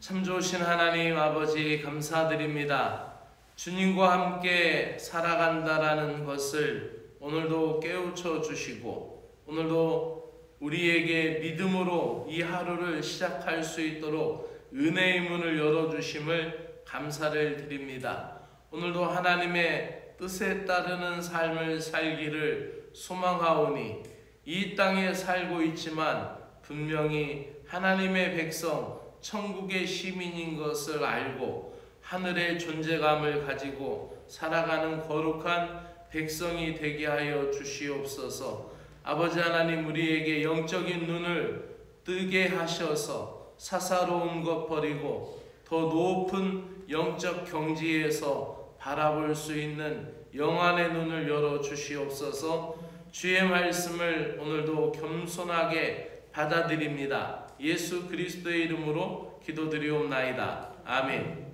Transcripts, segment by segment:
참 좋으신 하나님 아버지 감사드립니다. 주님과 함께 살아간다라는 것을 오늘도 깨우쳐 주시고 오늘도 우리에게 믿음으로 이 하루를 시작할 수 있도록 은혜의 문을 열어주심을 감사를 드립니다. 오늘도 하나님의 뜻에 따르는 삶을 살기를 소망하오니 이 땅에 살고 있지만 분명히 하나님의 백성 천국의 시민인 것을 알고 하늘의 존재감을 가지고 살아가는 거룩한 백성이 되게 하여 주시옵소서. 아버지 하나님, 우리에게 영적인 눈을 뜨게 하셔서 사사로운 것 버리고 더 높은 영적 경지에서 바라볼 수 있는 영안의 눈을 열어 주시옵소서. 주의 말씀을 오늘도 겸손하게 받아들입니다. 예수 그리스도의 이름으로 기도드리옵나이다. 아멘.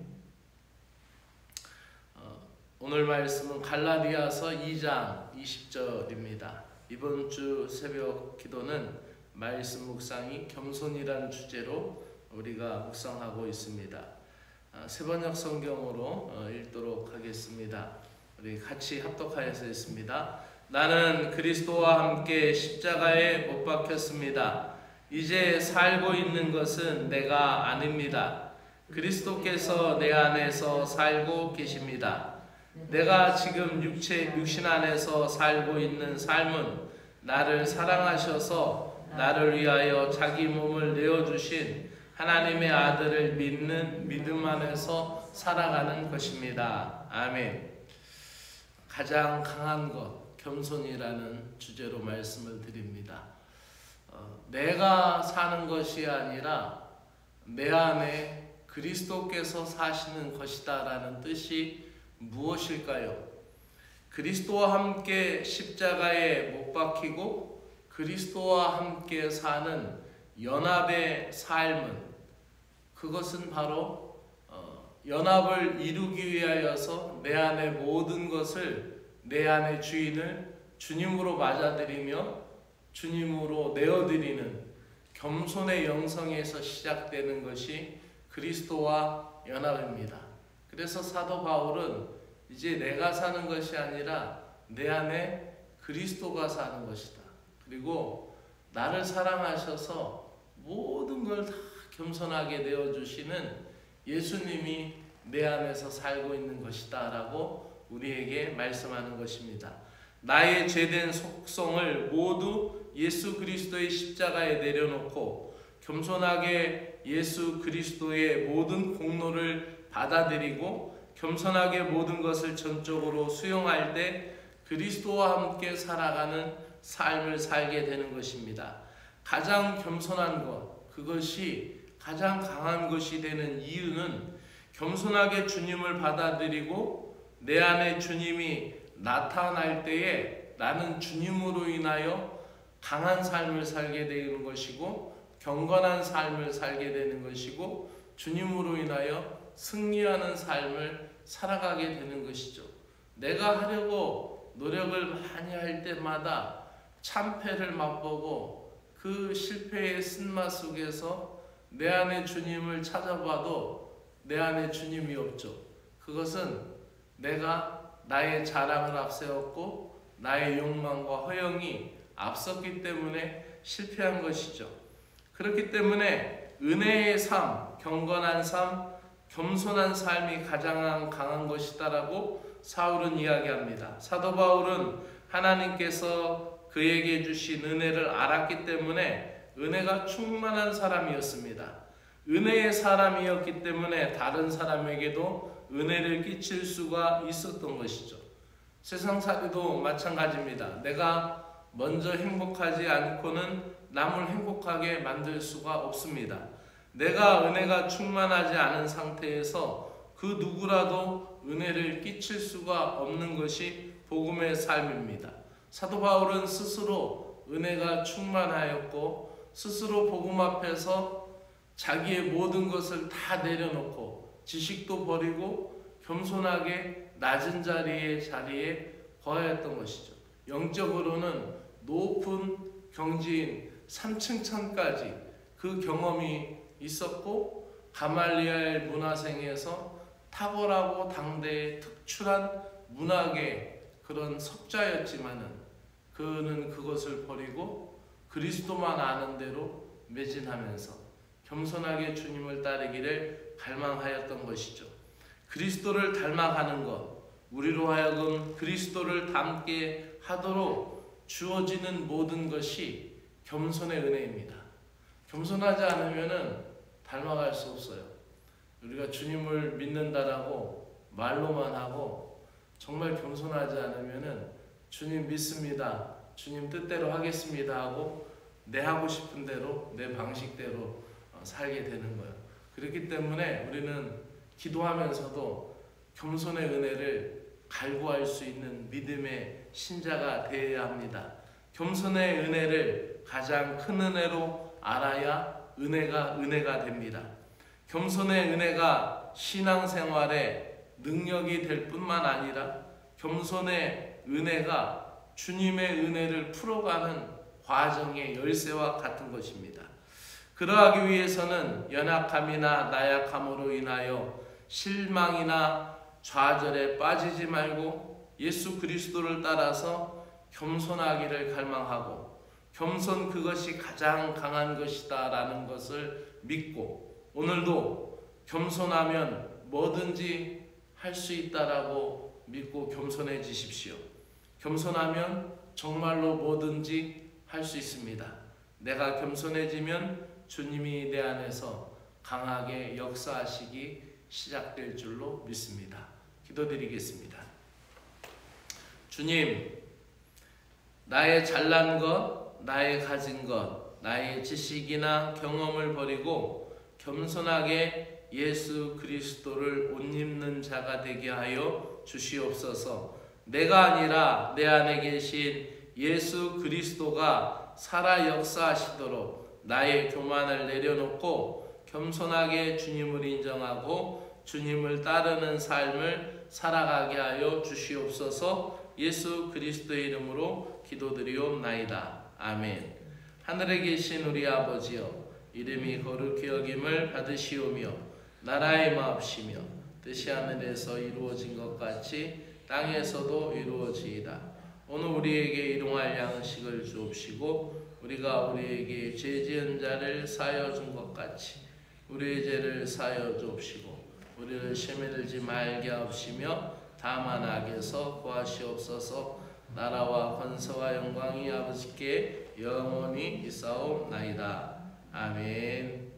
오늘 말씀은 갈라디아서 2장 20절입니다. 이번 주 새벽 기도는 말씀 묵상이 겸손이라는 주제로 우리가 묵상하고 있습니다. 세번역 성경으로 읽도록 하겠습니다. 우리 같이 합독하여서 읽습니다. 나는 그리스도와 함께 십자가에 못 박혔습니다. 이제 살고 있는 것은 내가 아닙니다. 그리스도께서 내 안에서 살고 계십니다. 내가 지금 육신 안에서 살고 있는 삶은 나를 사랑하셔서 나를 위하여 자기 몸을 내어주신 하나님의 아들을 믿는 믿음 안에서 살아가는 것입니다. 아멘. 가장 강한 것, 겸손이라는 주제로 말씀을 드립니다. 내가 사는 것이 아니라 내 안에 그리스도께서 사시는 것이다 라는 뜻이 무엇일까요? 그리스도와 함께 십자가에 못 박히고 그리스도와 함께 사는 연합의 삶은, 그것은 바로 연합을 이루기 위하여서 내 안의 모든 것을, 내 안의 주인을 주님으로 맞아들이며 주님으로 내어드리는 겸손의 영성에서 시작되는 것이 그리스도와 연합입니다. 그래서 사도 바울은 이제 내가 사는 것이 아니라 내 안에 그리스도가 사는 것이다. 그리고 나를 사랑하셔서 모든 걸 다 겸손하게 내어주시는 예수님이 내 안에서 살고 있는 것이다 라고 우리에게 말씀하는 것입니다. 나의 죄된 속성을 모두 예수 그리스도의 십자가에 내려놓고 겸손하게 예수 그리스도의 모든 공로를 받아들이고 겸손하게 모든 것을 전적으로 수용할 때 그리스도와 함께 살아가는 삶을 살게 되는 것입니다. 가장 겸손한 것, 그것이 가장 강한 것이 되는 이유는 겸손하게 주님을 받아들이고 내 안에 주님이 나타날 때에 나는 주님으로 인하여 강한 삶을 살게 되는 것이고 경건한 삶을 살게 되는 것이고 주님으로 인하여 승리하는 삶을 살아가게 되는 것이죠. 내가 하려고 노력을 많이 할 때마다 참패를 맛보고 그 실패의 쓴맛 속에서 내 안에 주님을 찾아봐도 내 안에 주님이 없죠. 그것은 내가 나의 자랑을 앞세웠고 나의 욕망과 허영이 앞섰기 때문에 실패한 것이죠. 그렇기 때문에 은혜의 삶, 경건한 삶, 겸손한 삶이 가장 강한 것이다라고 사울은 이야기합니다. 사도 바울은 하나님께서 그에게 주신 은혜를 알았기 때문에 은혜가 충만한 사람이었습니다. 은혜의 사람이었기 때문에 다른 사람에게도 은혜를 끼칠 수가 있었던 것이죠. 세상살이도 마찬가지입니다. 내가 먼저 행복하지 않고는 남을 행복하게 만들 수가 없습니다. 내가 은혜가 충만하지 않은 상태에서 그 누구라도 은혜를 끼칠 수가 없는 것이 복음의 삶입니다. 사도 바울은 스스로 은혜가 충만하였고 스스로 복음 앞에서 자기의 모든 것을 다 내려놓고 지식도 버리고 겸손하게 낮은 자리에 거하였던 것이죠. 영적으로는 높은 경지인 3층 천까지 그 경험이 있었고 가말리엘 문화생에서 탁월하고 당대의 특출한 문학의 그런 석자였지만은 그는 그것을 버리고 그리스도만 아는 대로 매진하면서 겸손하게 주님을 따르기를 갈망하였던 것이죠. 그리스도를 닮아가는 것, 우리로 하여금 그리스도를 닮게 하도록 주어지는 모든 것이 겸손의 은혜입니다. 겸손하지 않으면 닮아갈 수 없어요. 우리가 주님을 믿는다라고 말로만 하고 정말 겸손하지 않으면 주님 믿습니다, 주님 뜻대로 하겠습니다 하고 내 하고 싶은 대로 내 방식대로 살게 되는 거예요. 그렇기 때문에 우리는 기도하면서도 겸손의 은혜를 갈구할 수 있는 믿음의 신자가 되어야 합니다. 겸손의 은혜를 가장 큰 은혜로 알아야 은혜가 됩니다. 겸손의 은혜가 신앙생활의 능력이 될 뿐만 아니라 겸손의 은혜가 주님의 은혜를 풀어가는 과정의 열쇠와 같은 것입니다. 그러하기 위해서는 연약함이나 나약함으로 인하여 실망이나 좌절에 빠지지 말고 예수 그리스도를 따라서 겸손하기를 갈망하고 겸손 그것이 가장 강한 것이다 라는 것을 믿고 오늘도 겸손하면 뭐든지 할 수 있다라고 믿고 겸손해지십시오. 겸손하면 정말로 뭐든지 할 수 있습니다. 내가 겸손해지면 주님이 내 안에서 강하게 역사하시기 시작될 줄로 믿습니다. 기도드리겠습니다. 주님, 나의 잘난 것, 나의 가진 것, 나의 지식이나 경험을 버리고 겸손하게 예수 그리스도를 옷 입는 자가 되게 하여 주시옵소서. 내가 아니라 내 안에 계신 예수 그리스도가 살아 역사하시도록 나의 교만을 내려놓고 겸손하게 주님을 인정하고 주님을 따르는 삶을 살아가게 하여 주시옵소서. 예수 그리스도의 이름으로 기도드리옵나이다. 아멘. 하늘에 계신 우리 아버지여, 이름이 거룩히 여김을 받으시오며 나라의 마옵시며 뜻이 하늘에서 이루어진 것 같이 땅에서도 이루어지이다. 오늘 우리에게 일용할 양식을 주옵시고 우리가 우리에게 죄 지은 자를 사하여 준 것 같이 우리의 죄를 사하여 주옵시고 우리를 시험에 들지 말게 하옵시며 다만 악에서 구하시옵소서. 나라와 권세와 영광이 아버지께 영원히 있사옵나이다. 아멘.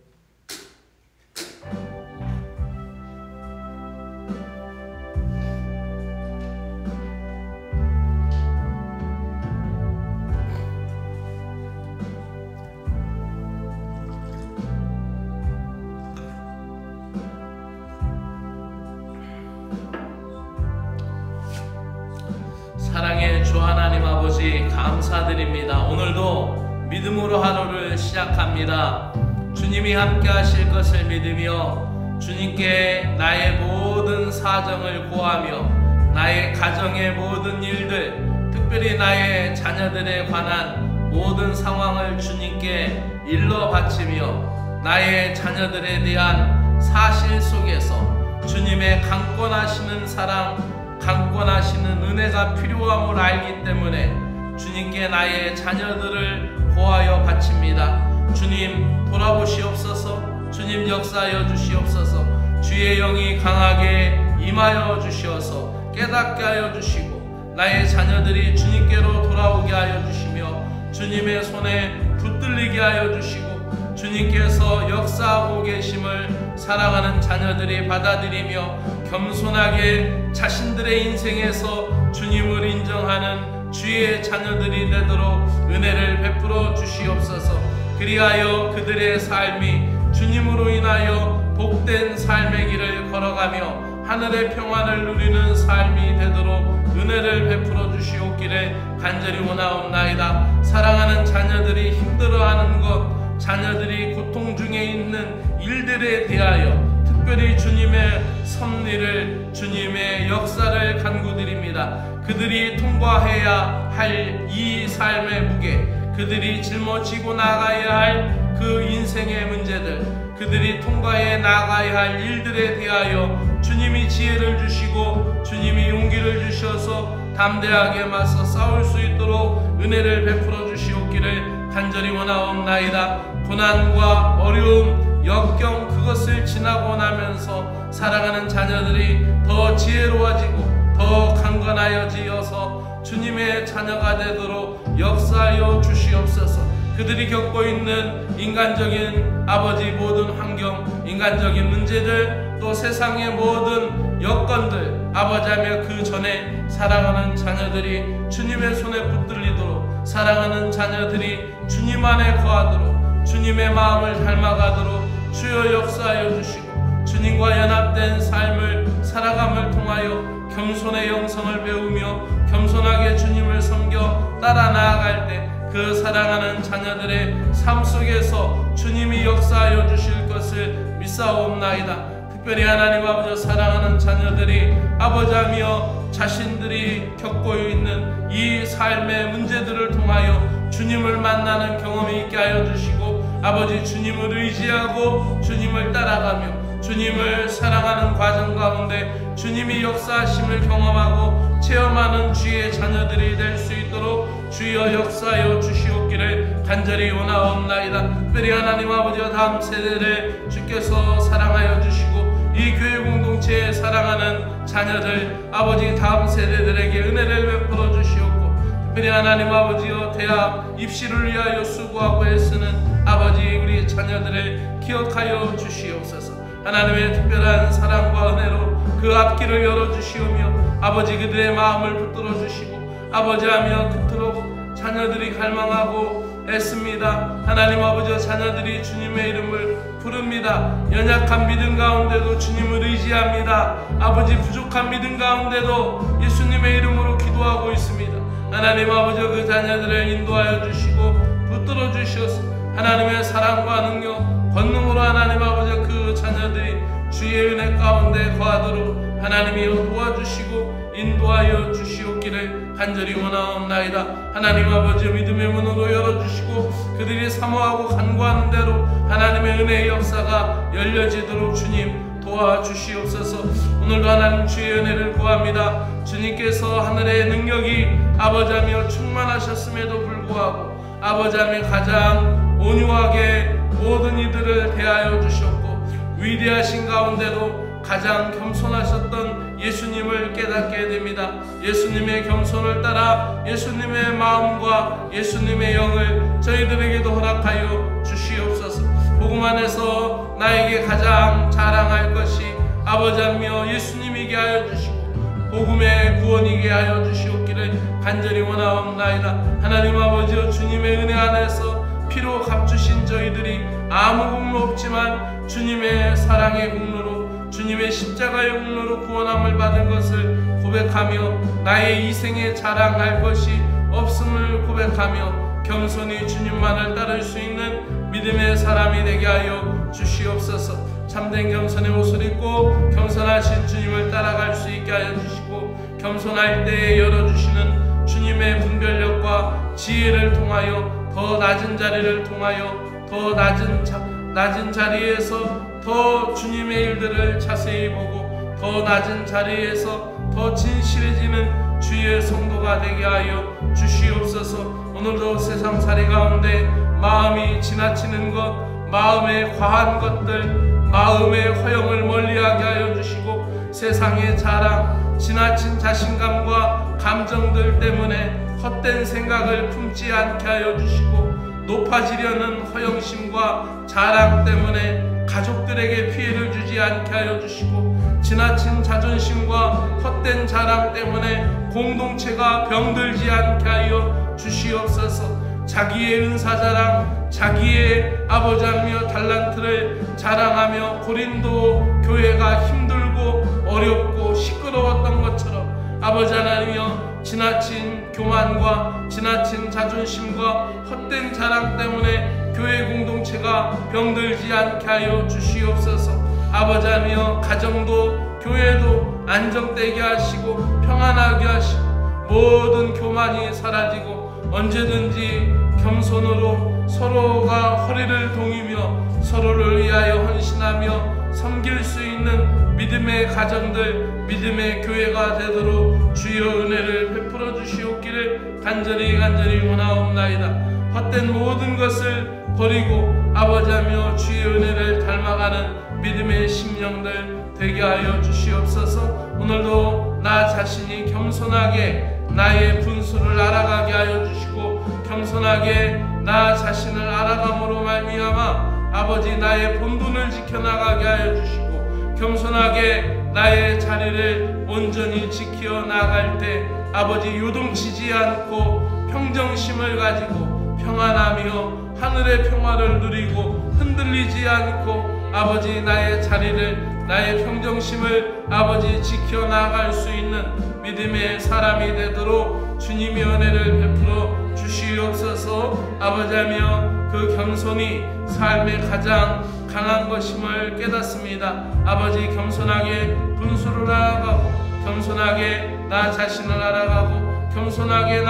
사랑의 주 하나님 아버지 감사드립니다. 오늘도 믿음으로 하루를 시작합니다. 주님이 함께 하실 것을 믿으며 주님께 나의 모든 사정을 고하며 나의 가정의 모든 일들, 특별히 나의 자녀들에 관한 모든 상황을 주님께 일러 바치며 나의 자녀들에 대한 사실 속에서 주님의 강권하시는 사랑, 강권하시는 은혜가 필요함을 알기 때문에 주님께 나의 자녀들을 고하여 바칩니다. 주님 돌아보시옵소서. 주님 역사하여 주시옵소서. 주의 영이 강하게 임하여 주시어서 깨닫게 하여 주시고 나의 자녀들이 주님께로 돌아오게 하여 주시며 주님의 손에 붙들리게 하여 주시고 주님께서 역사하고 계심을 사랑하는 자녀들이 받아들이며 겸손하게 자신들의 인생에서 주님을 인정하는 주의 자녀들이 되도록 은혜를 베풀어 주시옵소서. 그리하여 그들의 삶이 주님으로 인하여 복된 삶의 길을 걸어가며 하늘의 평안을 누리는 삶이 되도록 은혜를 베풀어 주시옵기를 간절히 원하옵나이다. 사랑하는 자녀들이 힘들어하는 것, 자녀들이 고통 중에 있는 일들에 대하여 특별히 주님의 섭리를, 주님의 역사를 간구드립니다. 그들이 통과해야 할 이 삶의 무게, 그들이 짊어지고 나가야 할 그 인생의 문제들, 그들이 통과해 나가야 할 일들에 대하여 주님이 지혜를 주시고 주님이 용기를 주셔서 담대하게 맞서 싸울 수 있도록 은혜를 베풀어 주시옵기를 간절히 원하옵나이다. 고난과 어려움, 역경 그것을 지나고 나면서 사랑하는 자녀들이 더 지혜로워지고 더 강건하여지어서 주님의 자녀가 되도록 역사하여 주시옵소서. 그들이 겪고 있는 인간적인 아버지 모든 환경, 인간적인 문제들, 또 세상의 모든 여건들 아버지하며 그 전에 사랑하는 자녀들이 주님의 손에 붙들리도록, 사랑하는 자녀들이 주님 안에 거하도록, 주님의 마음을 닮아가도록 주여 역사하여 주시고, 주님과 연합된 삶을 살아감을 통하여 겸손의 영성을 배우며 겸손하게 주님을 섬겨 따라 나아갈 때 그 사랑하는 자녀들의 삶 속에서 주님이 역사하여 주실 것을 믿사옵나이다. 특별히 하나님 아버지 사랑하는 자녀들이 아버지하며 자신들이 겪고 있는 이 삶의 문제들을 통하여 주님을 만나는 경험이 있게 하여 주시고, 아버지 주님을 의지하고 주님을 따라가며 주님을 사랑하는 과정 가운데 주님이 역사하심을 경험하고 체험하는 주의 자녀들이 될 수 있도록 주여 역사하여 주시옵기를 간절히 원하옵나이다. 특별히 하나님 아버지와 다음 세대를 주께서 사랑하여 주시고 이 교회 공동체에 사랑하는 자녀들 아버지 다음 세대들에게 은혜를 베풀어 주시옵고, 특별히 하나님 아버지여 대학 입시를 위하여 수고하고 애쓰는 아버지 우리 자녀들을 기억하여 주시옵소서. 하나님의 특별한 사랑과 은혜로 그 앞길을 열어주시오며 아버지 그들의 마음을 붙들어 주시고, 아버지하며 그토록 자녀들이 갈망하고 애씁니다. 하나님 아버지와 자녀들이 주님의 이름을 부릅니다. 연약한 믿음 가운데도 주님을 의지합니다. 아버지 부족한 믿음 가운데도 예수님의 이름으로 기도하고 있습니다. 하나님 아버지와 그 자녀들을 인도하여 주시고 붙들어 주시옵소서. 하나님의 사랑과 능력 권능으로 하나님 아버지 그 자녀들이 주의 은혜 가운데 거하도록 하나님이여 도와주시고 인도하여 주시옵기를 간절히 원하옵나이다. 하나님 아버지 믿음의 문으로 열어주시고 그들이 사모하고 간구하는 대로 하나님의 은혜의 역사가 열려지도록 주님 도와주시옵소서. 오늘도 하나님 주의 은혜를 구합니다. 주님께서 하늘의 능력이 아버지하며 충만하셨음에도 불구하고 아버지하며 가장 온유하게 모든 이들을 대하여 주셨고 위대하신 가운데도 가장 겸손하셨던 예수님을 깨닫게 됩니다. 예수님의 겸손을 따라 예수님의 마음과 예수님의 영을 저희들에게도 허락하여 주시옵소서. 복음 안에서 나에게 가장 자랑할 것이 아버지하며 예수님이게 하여 주시고 복음의 구원이게 하여 주시옵기를 간절히 원하옵나이다. 하나님 아버지여 주님의 은혜 안에서 피로 값주신 저희들이 아무 공로 없지만 주님의 사랑의 공로로 주님의 십자가의 공로로 구원함을 받은 것을 고백하며 나의 이생에 자랑할 것이 없음을 고백하며 겸손히 주님만을 따를 수 있는 믿음의 사람이 되게 하여 주시옵소서. 참된 겸손의 옷을 입고 겸손하신 주님을 따라갈 수 있게 하여 주시고 겸손할 때에 열어주시는 주님의 분별력과 지혜를 통하여 더 낮은 자리를 통하여 더 낮은 자리에서 더 주님의 일들을 자세히 보고 더 낮은 자리에서 더 진실해지는 주의 성도가 되게 하여 주시옵소서. 오늘도 세상살이 가운데 마음이 지나치는 것, 마음의 과한 것들, 마음의 허영을 멀리하게 하여 주시고 세상의 자랑, 지나친 자신감과 감정들 때문에 헛된 생각을 품지 않게 하여 주시고 높아지려는 허영심과 자랑 때문에 가족들에게 피해를 주지 않게 하여 주시고 지나친 자존심과 헛된 자랑 때문에 공동체가 병들지 않게 하여 주시옵소서. 자기의 은사자랑 자기의 아버지하며 달란트를 자랑하며 고린도 교회가 힘들고 어렵고 시끄러웠던 것처럼 아버지 하나님이여 지나친 교만과 지나친 자존심과 헛된 자랑 때문에 교회 공동체가 병들지 않게 하여 주시옵소서. 아버지 하나님이여 가정도 교회도 안정되게 하시고 평안하게 하시고 모든 교만이 사라지고 언제든지 겸손으로 서로가 허리를 동이며 서로를 위하여 헌신하며 섬길 수 있는 믿음의 가정들, 믿음의 교회가 되도록 주여 은혜를 베풀어 주시옵기를 간절히 원하옵나이다. 헛된 모든 것을 버리고 아버지하며 주의 은혜를 닮아가는 믿음의 심령들 되게 하여 주시옵소서. 오늘도 나 자신이 겸손하게 나의 분수를 알아가게 하여 주시고 겸손하게 나 자신을 알아감으로 말미암아 아버지 나의 본분을 지켜나가게 하여 주시고 겸손하게 나의 자리를 온전히 지켜 나갈 때 아버지 요동치지 않고 평정심을 가지고 평안하며 하늘의 평화를 누리고 흔들리지 않고 아버지 나의 자리를 나의 평정심을 아버지 지켜나갈 수 있는 믿음의 사람이 되도록 주님의 은혜를 베풀어 주시옵소서. 아버지하며 그 겸손이 삶의 가장 강한 것임을 깨닫습니다. 아버지 겸손하게 분수를 알아가고 겸손하게 나 자신을 알아가고 겸손하게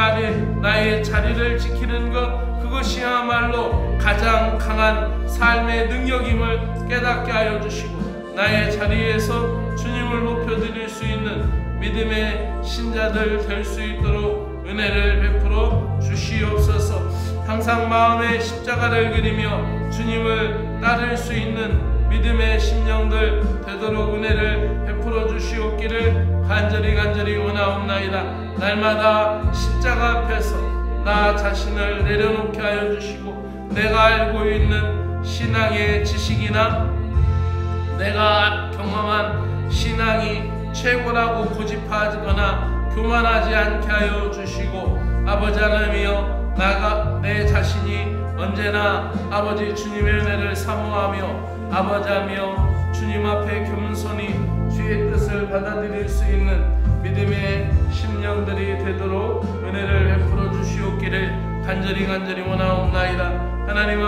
나의 자리를 지키는 것 그것이야말로 가장 강한 삶의 능력임을 깨닫게 하여 주시고 나의 자리에서 주님을 높여드릴 수 있는 믿음의 신자들 될 수 있도록 은혜를 베풀어 주시옵소서. 항상 마음에 십자가를 그리며 주님을 따를 수 있는 믿음의 심령들 되도록 은혜를 베풀어 주시옵기를 간절히 원하옵나이다. 날마다 십자가 앞에서 나 자신을 내려놓게 하여 주시고 내가 알고 있는 신앙의 지식이나 내가 경험한 신앙이 최고라고 고집하거나 교만하지 않게 하여 주시고 아버지 하나님이여 내 자신이 언제나 아버지 주님의 은혜를 사모하며 아버지하며 주님 앞에 겸손히 주의 뜻을 받아들일 수 있는 믿음의 심령들이 되도록 은혜를 베풀어 주시옵기를 간절히 원하옵나이다. 하나님